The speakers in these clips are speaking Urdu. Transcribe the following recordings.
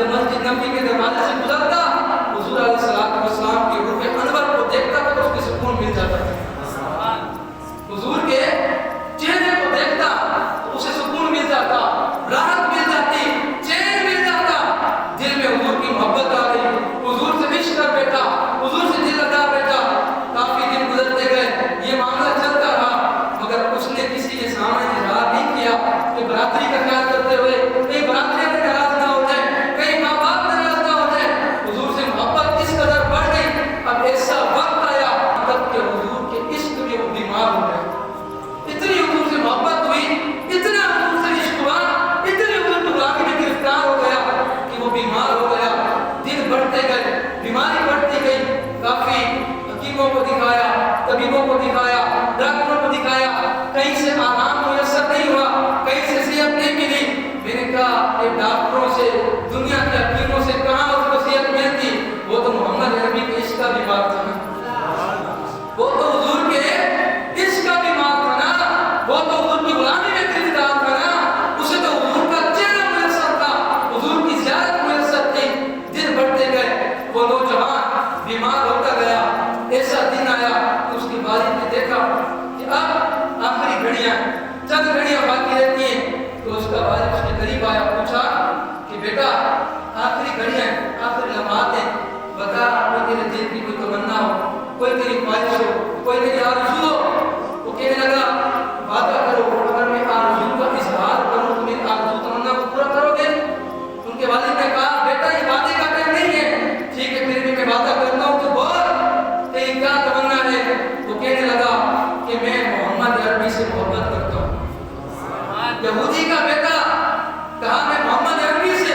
جب مسجد نبوی کے دروازے سے گزرتا حضور علیہ السلام کے روح انور کو دیکھتا تو اس کو سکون مل جاتا تھا. حضور کے چہرے کو دیکھتا تو اسے سکون مل جاتا, راحت مل جاتی, چین مل جاتا, دل میں حضور کی محبت آ گئی, حضور سے عشق کر بیٹھا, حضور سے دل لگا بیٹھا. کافی دن گزرتے گئے, یہ معاملہ چلتا رہا, مگر اس نے کسی کے سامنے اظہار نہیں کیا کہ برادری کا خیال کرتے ہوئے کہیں برادری میں ناراض نہ ہو جائے, کہیں ماں باپ ناراض نہ ہو جائے. حضور سے محبت اس قدر بڑھ گئی, اب ایسا وقت آیا تب کہ حضور کے عشق میں وہ بیمار ہو گیا. اتنی حضور سے محبت ہوئی, اتنا حضور سے عشق ہوا, اتنی حضور کی غلامی میں گرفتار ہو گیا کہ وہ بیمار ہو گیا. دن بڑھتے گئے, بیماری بڑھتی گئی. کافی حکیموں کو دکھایا, طبیبوں کو دکھایا, ڈاکٹروں کو دکھایا, کہیں سے آرام میسر نہیں ہوا, کہیں سے صحت نہیں ملی. میں نے کہا کہ ڈاکٹروں سے, دنیا کے حکیموں سے کہاں اس کو صحت ملتی؟ وہ تو محمد عربی کے عشق کا بیمار تھا نا, وہ تو حضور کے عشق کا بیمار تھا نا, وہ تو حضور کی غلامی میں گرفتار تھا نا, اسے تو حضور کا چہرہ میسر تھا, حضور کی زیارت میسر تھی. دن بڑھتے گئے, وہ نوجوان بیمار ہوتا گیا. ایسا دن آیا کہ اس کی والد نے دیکھا کہ اب آخری گھڑیاں, چند گھڑیاں باقی رہتی ہیں. تو اس کا والد اس کے قریب آیا, پوچھا کہ بیٹا آخری گھڑیاں, آخری لمحات ہیں, بتا کوئی تیرے دل کی کوئی تمنا ہو, کوئی تیری خواہش ہو, کوئی تیری آرزو ہو. وہ کہنے لگا وعدہ کرو, اگر میں آرزو کا اظہار کروں تو میری آرزو تمنا کو پورا کرو گے؟ ان کے والد نے کہا بیٹا یہ وعدے کا ٹائم نہیں ہے, ٹھیک ہے پھر بھی میں وعدہ کرتا ہوں تو بول تیری کیا تمنا ہے. وہ کہنے لگا کہ میں محمد عربی سے محبت کرتا ہوں. یہودی کا بیٹا کہا میں محمد عربی سے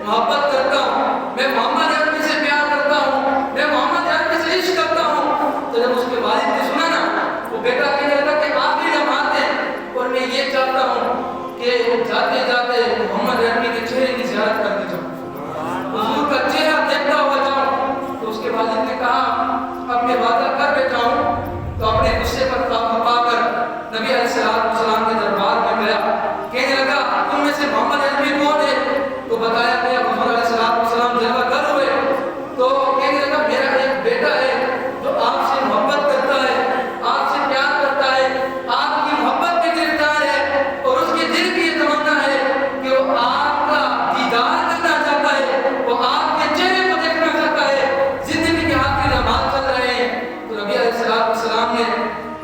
محبت کرتا ہوں, میں محمد عربی سے پیار کرتا ہوں, میں محمد عربی سے عشق کرتا ہوں. تو جب اس کے والد نے سنا نا, وہ بیٹا کہنے لگا کہ آخری لمحات ہیں اور میں یہ چاہتا ہوں کہ جاتے جاتے محمد عربی کے چہرے کی زیارت کر کے جاؤں, حضور کا چہرہ دیکھتا ہوا جاؤں. تو اس کے والد نے کہا اب میں وعدہ کر بیٹھا ہوں. تو اپنے غصے پر قابو پا کر نبی علیہ السلام کے دربار میں گیا. کہنے لگا تم میں سے محمد عربی کون ہے؟ تو بتایا گیا حضور علیہ السلام جلوہ گر ہوئے. تو کہنے لگا میرا ایک بیٹا ہے جو آپ سے محبت کرتا ہے, آپ سے پیار کرتا ہے, آپ کی محبت میں گرفتار ہے, اور اس کے دل کی یہ تمنا ہے کہ وہ آپ کا دیدار کرنا چاہتا ہے, وہ آپ کے چہرے کو دیکھنا چاہتا ہے. زندگی کے آخری لمحات چل رہے ہیں. تو نبی علیہ السلام نے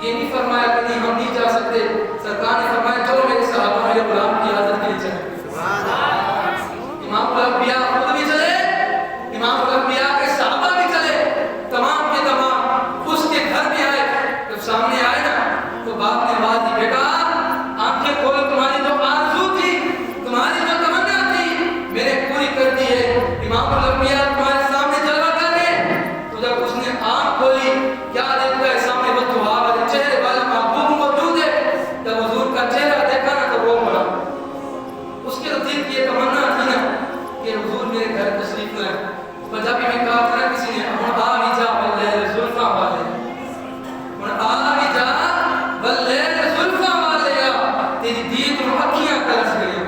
یہ نہیں فرمایا کہ نہیں ہم نہیں جا سکتے. سرکار نے فرمایا چلو میرے صحابہ میرے غلام کی حاضر کے لیے چلے. امام الانبیاء خود بھی چلے, امام الانبیاء کے صحابہ بھی چلے, تمام کے تمام اس کے گھر میں آئے. جب سامنے آئے نا تو باپ نے آواز دی بیٹا آنکھیں کھولو, تمہاری جو آرزو تھی, تمہاری جو تمنا تھی میں نے پوری کر دی ہے. امام الانبیاء تمہارے سامنے جلوہ کر رہے ہیں. تو جب اس نے آنکھ کھولی کیا دیکھتا ہے سامنے وہ دعا چہرے والا محبوب موجود ہے. جب حضور کا چہرہ دیکھا نا تو وہ بڑا, اس کے دل کی یہ تمنا تھی نا کہ حضور میرے گھر تشریف لائیں. پنجابی میں کہا تھا کسی نے ہن آ بھی جا والے زلفاں والے, ہن آ بھی جا والے زلفاں والے, تیری دید نو اکھیاں ترس گئی.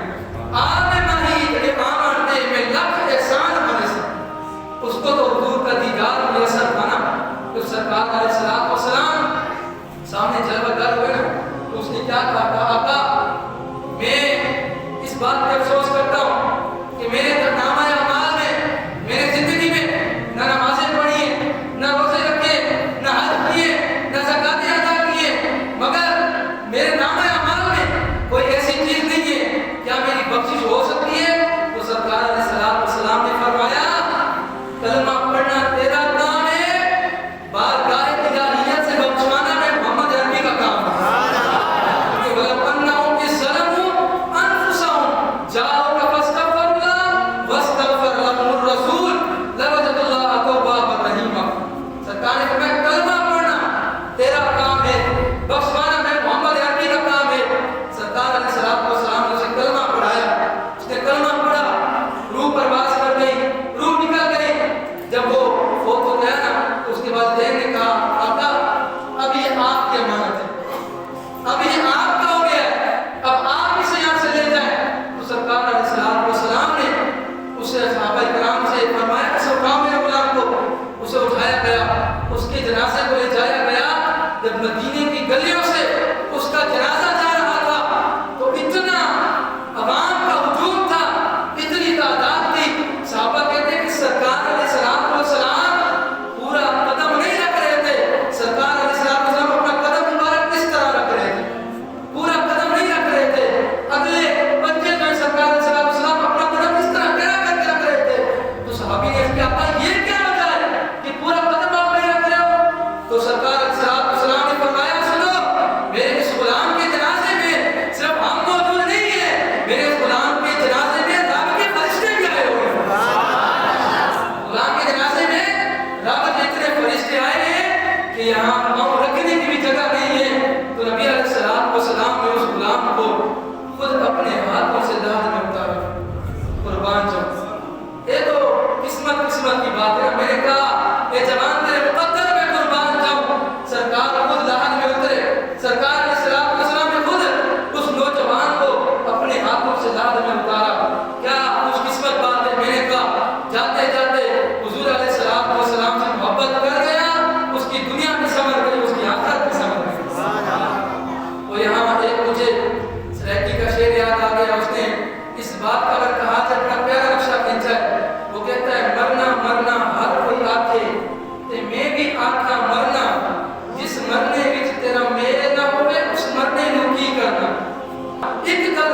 آ میں ماہی تے آمن دے میں لکھ احسان بنے.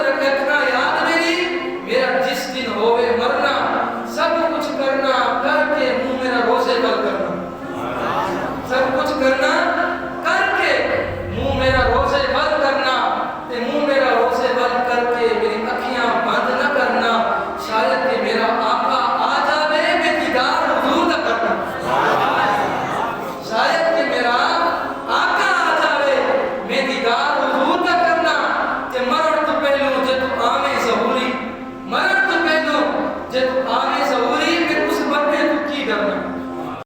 رکعت